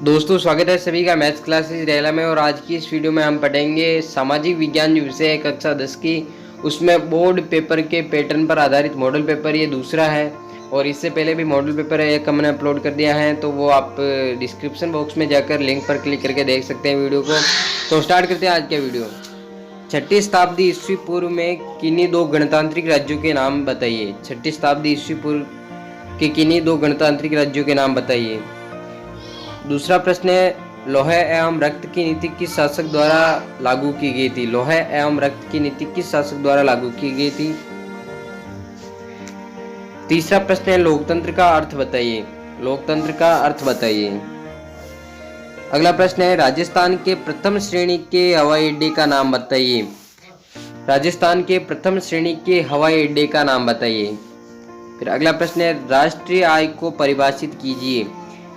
दोस्तों स्वागत है सभी का मैथ्स क्लासेस रेला में। और आज की इस वीडियो में हम पढ़ेंगे सामाजिक विज्ञान जो विषय है कक्षा 10 की, उसमें बोर्ड पेपर के पैटर्न पर आधारित मॉडल पेपर ये दूसरा है। और इससे पहले भी मॉडल पेपर एक हमने अपलोड कर दिया है, तो वो आप डिस्क्रिप्शन बॉक्स में जाकर लिंक पर क्लिक करके देख सकते हैं वीडियो को। तो स्टार्ट करते हैं आज का वीडियो। 6ठी शताब्दी ईस्वी पूर्व में किन्हीं दो गणतांत्रिक राज्यों के नाम बताइए। 6ठी शताब्दी ईस्वी पूर्व के किन्हीं दो गणतांत्रिक राज्यों के नाम बताइए। दूसरा प्रश्न है, लोहे एवं रक्त की नीति किस शासक द्वारा लागू की गई थी। लोहे एवं रक्त की नीति किस शासक द्वारा लागू की गई थी। तीसरा प्रश्न है, लोकतंत्र का अर्थ बताइए। लोकतंत्र का अर्थ बताइए। अगला प्रश्न है, राजस्थान के प्रथम श्रेणी के हवाई अड्डे का नाम बताइए। राजस्थान के प्रथम श्रेणी के हवाई अड्डे का नाम बताइए। फिर अगला प्रश्न है, राष्ट्रीय आय को परिभाषित कीजिए।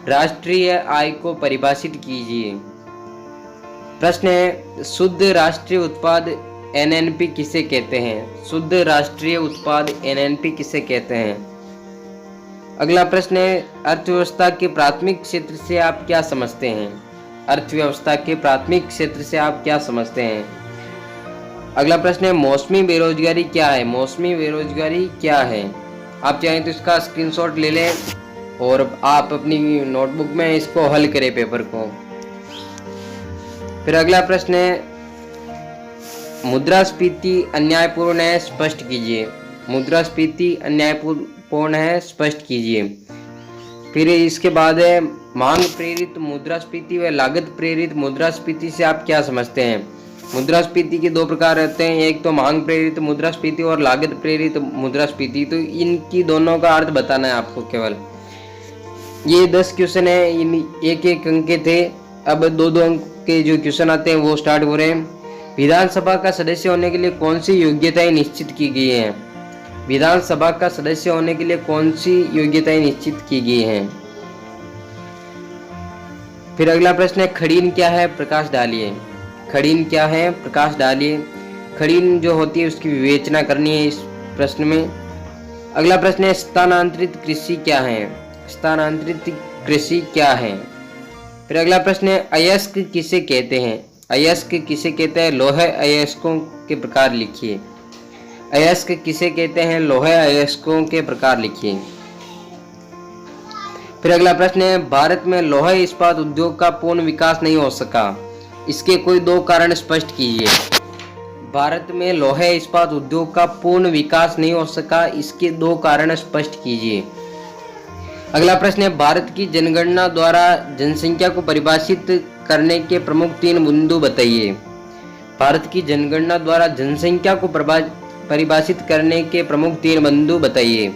राष्ट्रीय आय को परिभाषित कीजिए। प्रश्न है, शुद्ध राष्ट्रीय उत्पाद एनएनपी किसे कहते हैं। शुद्ध राष्ट्रीय उत्पाद एनएनपी किसे कहते हैं। अगला प्रश्न है, अर्थव्यवस्था के प्राथमिक क्षेत्र से आप क्या समझते हैं। अर्थव्यवस्था के प्राथमिक क्षेत्र से आप क्या समझते हैं। अगला प्रश्न है, मौसमी बेरोजगारी क्या है। मौसमी बेरोजगारी क्या है। आप चाहें तो इसका स्क्रीनशॉट ले लें और आप अपनी नोटबुक में इसको हल करें पेपर को। फिर अगला प्रश्न है, मुद्रास्फीति अन्यायपूर्ण है, स्पष्ट कीजिए। मुद्रास्फीति अन्यायपूर्ण है, स्पष्ट कीजिए। फिर इसके बाद है, मांग प्रेरित मुद्रास्फीति व लागत प्रेरित मुद्रास्फीति से आप क्या समझते हैं। मुद्रास्फीति के दो प्रकार रहते हैं, एक तो मांग प्रेरित मुद्रास्फीति और लागत प्रेरित मुद्रास्फीति। तो इनकी दोनों का अर्थ बताना है आपको केवल। ये 10 क्वेश्चन है, इन एक एक अंक के थे। अब दो दो अंक के जो क्वेश्चन आते हैं वो स्टार्ट हो रहे हैं। विधानसभा का सदस्य होने के लिए कौन सी योग्यताएं निश्चित की गई हैं। विधानसभा का सदस्य होने के लिए कौन सी योग्यताएं निश्चित की गई हैं। फिर अगला प्रश्न है, खड़ीन क्या है, प्रकाश डालिए। खड़ीन क्या है, प्रकाश डालिए। खड़ीन जो होती है उसकी विवेचना करनी है इस प्रश्न में। अगला प्रश्न है, स्थानांतरित कृषि क्या है। स्थानांतरित कृषि क्या है। फिर अगला प्रश्न है, अयस्क किसे कहते हैं। अयस्क किसे कहते हैं। लोहे अयस्कों के प्रकार लिखिए। अयस्क किसे कहते हैं। लोहे अयस्कों के प्रकार लिखिए। फिर अगला प्रश्न है, भारत में लोहे इस्पात उद्योग का पूर्ण विकास नहीं हो सका, इसके कोई दो कारण स्पष्ट कीजिए। भारत में लोहे इस्पात उद्योग का पूर्ण विकास नहीं हो सका, इसके दो कारण स्पष्ट कीजिए। अगला प्रश्न है, भारत की जनगणना द्वारा जनसंख्या को परिभाषित करने के प्रमुख 3 बिंदु बताइए। भारत की जनगणना द्वारा जनसंख्या को परिभाषित करने के प्रमुख 3 बिंदु बताइए।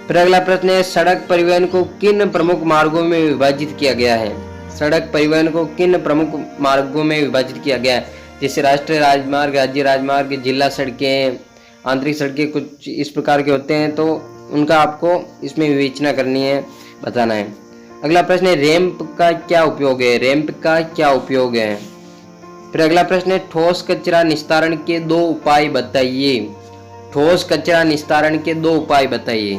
फिर अगला प्रश्न है, सड़क परिवहन को किन प्रमुख मार्गों में विभाजित किया गया है। सड़क परिवहन को किन प्रमुख मार्गों में विभाजित किया गया है। जैसे राष्ट्रीय राजमार्ग, राज्य राजमार्ग, जिला सड़कें, आंतरिक सड़कें, कुछ इस प्रकार के होते हैं, तो उनका आपको इसमें विवेचना करनी है, बताना है। अगला प्रश्न है, रैंप का क्या उपयोग है। रैंप का क्या उपयोग है। फिर अगला प्रश्न है, ठोस कचरा निस्तारण के 2 उपाय बताइए। ठोस कचरा निस्तारण के 2 उपाय बताइए।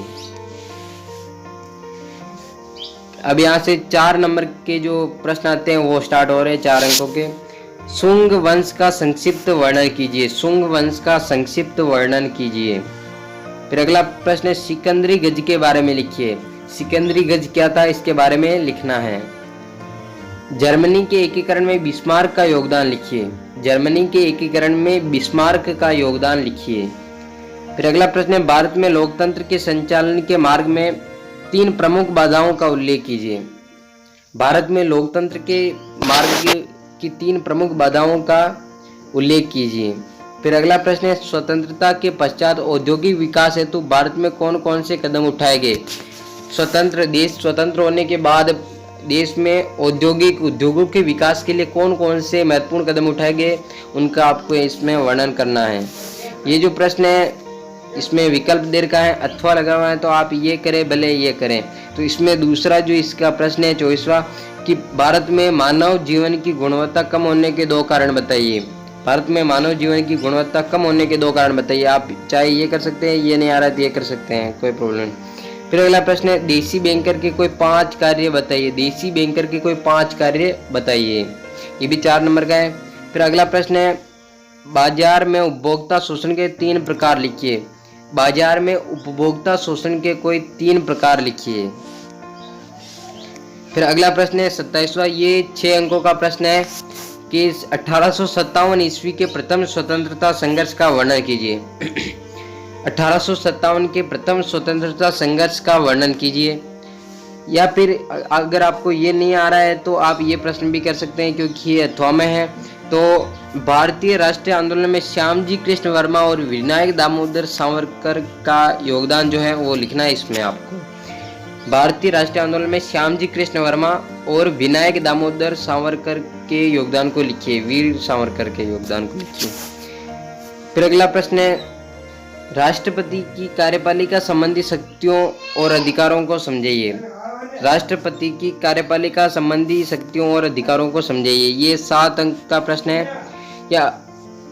अब यहाँ से 4 नंबर के जो प्रश्न आते हैं वो स्टार्ट हो रहे हैं, 4 अंकों के। शुंग वंश का संक्षिप्त वर्णन कीजिए। शुंग वंश का संक्षिप्त वर्णन कीजिए। फिर अगला प्रश्न है, सिकंदरी गज के बारे में लिखिए। सिकंदरी गज क्या था, इसके बारे में लिखना है। जर्मनी के एकीकरण में बिस्मार्क का योगदान लिखिए। जर्मनी के एकीकरण में बिस्मार्क का योगदान लिखिए। फिर अगला प्रश्न है, भारत में लोकतंत्र के संचालन के मार्ग में 3 प्रमुख बाधाओं का उल्लेख कीजिए। भारत में लोकतंत्र के मार्ग की 3 प्रमुख बाधाओं का उल्लेख कीजिए। फिर अगला प्रश्न है, स्वतंत्रता के पश्चात औद्योगिक विकास हेतु भारत में कौन कौन से कदम उठाए गए। स्वतंत्र होने के बाद देश में उद्योगों के विकास के लिए कौन कौन से महत्वपूर्ण कदम उठाए गए, उनका आपको इसमें वर्णन करना है। ये जो प्रश्न है इसमें विकल्प दे रखा है, अथवा लगा हुआ है, तो आप ये करें भले ये करें। तो इसमें दूसरा जो इसका प्रश्न है 24वां, कि भारत में मानव जीवन की गुणवत्ता कम होने के 2 कारण बताइए। भारत में मानव जीवन की गुणवत्ता कम होने के 2 कारण बताइए। आप चाहे ये कर सकते हैं, ये नहीं आ रहा है तो ये कर सकते हैं, कोई प्रॉब्लम नहीं। फिर अगला प्रश्न है देसी बैंकर के कोई 5 कार्य बताइए। देसी बैंकर के कोई 5 कार्य बताइए, ये भी 4 नंबर का है। फिर अगला प्रश्न है बाजार में उपभोक्ता शोषण के 3 प्रकार लिखिए। बाजार में उपभोक्ता शोषण के कोई 3 प्रकार लिखिए। फिर अगला प्रश्न है 27वां, ये 6 अंकों का प्रश्न है कि 1857 ईस्वी के प्रथम स्वतंत्रता संघर्ष का वर्णन कीजिए। 1857 के प्रथम स्वतंत्रता संघर्ष का वर्णन कीजिए। या फिर अगर आपको ये नहीं आ रहा है तो आप ये प्रश्न भी कर सकते हैं, क्योंकि ये अथवा में है। तो भारतीय राष्ट्रीय आंदोलन में श्यामजी कृष्ण वर्मा और विनायक दामोदर सावरकर का योगदान जो है वो लिखना है इसमें आपको। भारतीय राष्ट्रीय आंदोलन में श्यामजी कृष्ण वर्मा और विनायक दामोदर सावरकर के योगदान को लिखिए, वीर सावरकर के योगदान को लिखिए। फिर अगला प्रश्न है राष्ट्रपति की कार्यपालिका संबंधी शक्तियों और अधिकारों को समझाइए। राष्ट्रपति की कार्यपालिका संबंधी शक्तियों और अधिकारों को समझाइए, ये 7 अंक का प्रश्न है। या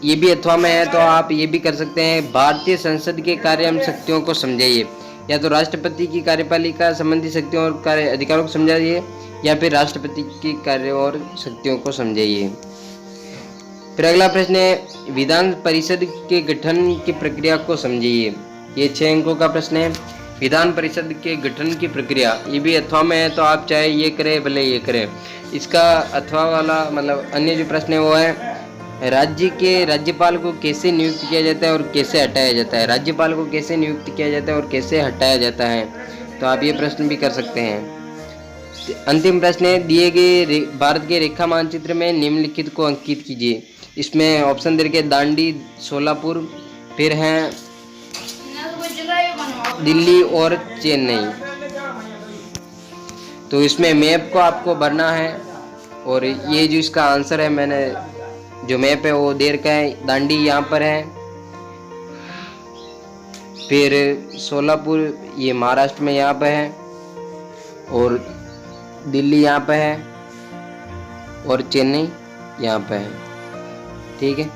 ये भी अथवा में है तो आप ये भी कर सकते हैं भारतीय संसद के कार्य एवं शक्तियों को समझाइए। या तो राष्ट्रपति की कार्यपालिका संबंधी शक्तियों और कार्य अधिकारों को समझाइए, या फिर राष्ट्रपति की कार्य और शक्तियों को समझाइए। फिर अगला प्रश्न है विधान परिषद के गठन की प्रक्रिया को समझिए, ये 6 अंकों का प्रश्न है। विधान परिषद के गठन की प्रक्रिया, ये भी अथवा में है तो आप चाहे ये करें भले ये करें। इसका अथवा वाला मतलब अन्य जो प्रश्न है वो है राज्य के राज्यपाल को कैसे नियुक्त किया जाता है और कैसे हटाया जाता है। राज्यपाल को कैसे नियुक्त किया जाता है और कैसे हटाया जाता है, तो आप ये प्रश्न भी कर सकते हैं। अंतिम प्रश्न है दिए गए भारत के रेखा मानचित्र में निम्नलिखित को अंकित कीजिए। इसमें ऑप्शन दे रखे दांडी, सोलापुर, फिर हैं दिल्ली और चेन्नई। तो इसमें मैप को आपको भरना है और ये जो इसका आंसर है मैंने जो मैप है वो दे रखा है। दांडी यहाँ पर है, फिर सोलापुर ये महाराष्ट्र में यहाँ पे है, और दिल्ली यहाँ पे है, और चेन्नई यहाँ पे है। ठीक है,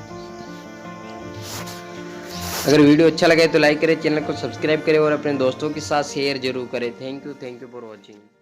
अगर वीडियो अच्छा लगे तो लाइक करें, चैनल को सब्सक्राइब करें और अपने दोस्तों के साथ शेयर जरूर करें। Thank you for watching.